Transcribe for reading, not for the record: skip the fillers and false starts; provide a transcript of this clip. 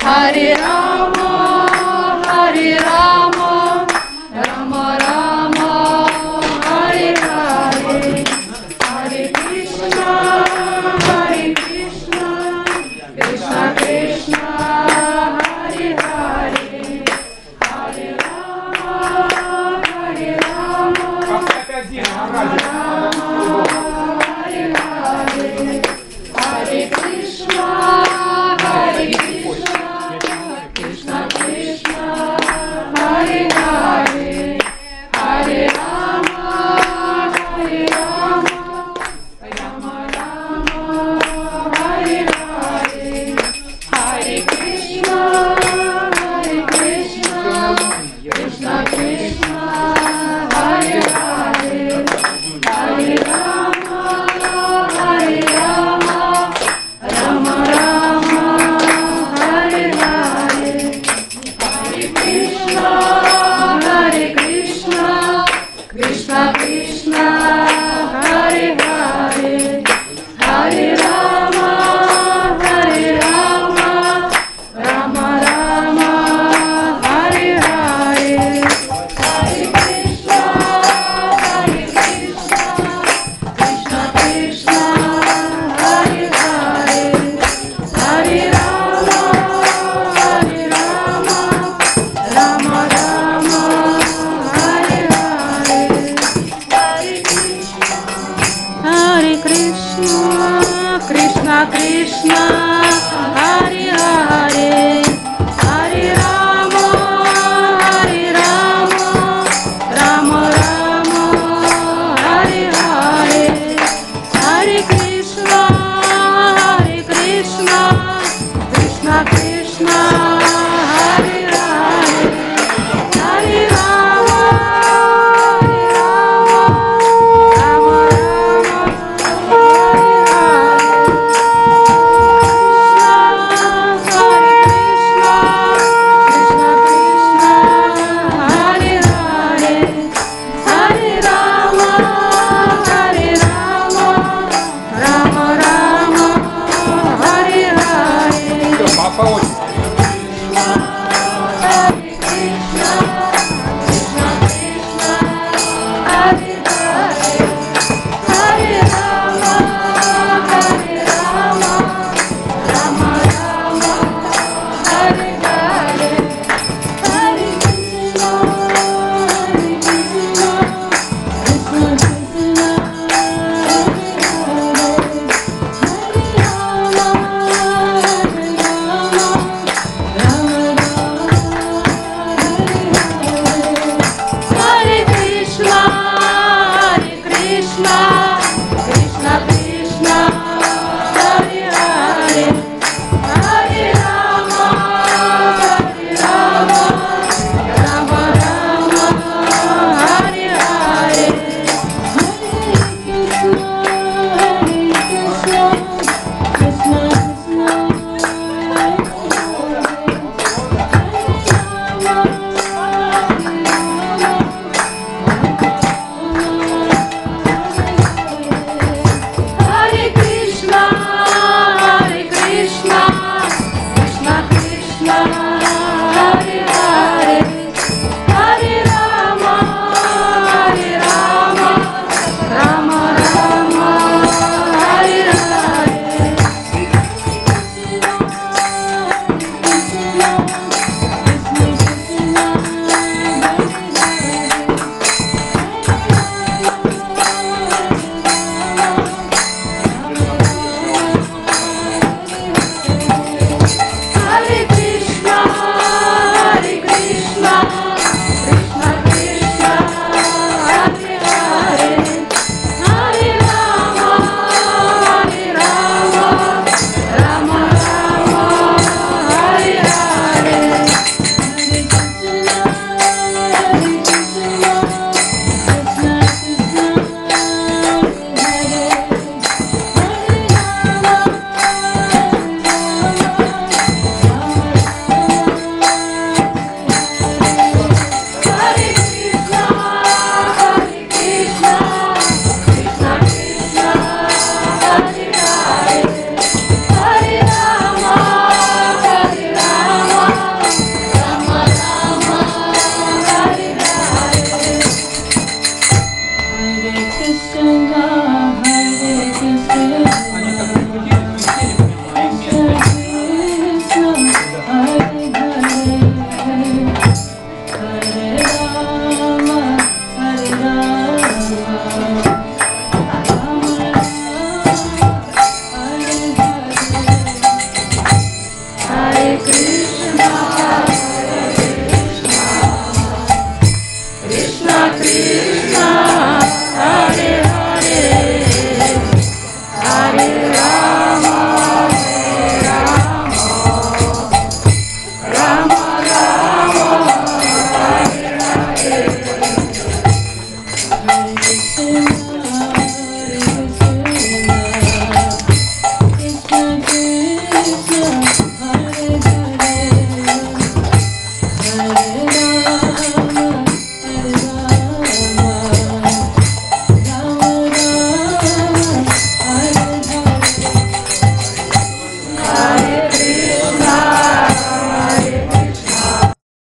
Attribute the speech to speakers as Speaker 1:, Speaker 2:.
Speaker 1: Hare Rama, Hare Rama, Rama Rama, Hare Hare, Hare Krishna, Krishna Krishna, Hare Hare, Hare Rama, Hare Rama, Rama Rama, Hare Hare, Hare Krishna, Krishna Krishna, Hare Hare, Hare Rama, Hare Rama, Rama Rama, Hare Hare, Hare Krishna, Krishna Krishna, Hare Hare, Hare Rama, Hare Rama, Rama Rama, Hare Hare, Hare Krishna, Krishna Krishna, Hare Hare, Hare Rama, Rama Rama, Hare Hare, Hare Krishna, Krishna Krishna, Hare Hare, Hare Rama, Rama Rama, Hare Hare, Hare Krishna, Krishna Krishna, Hare Hare.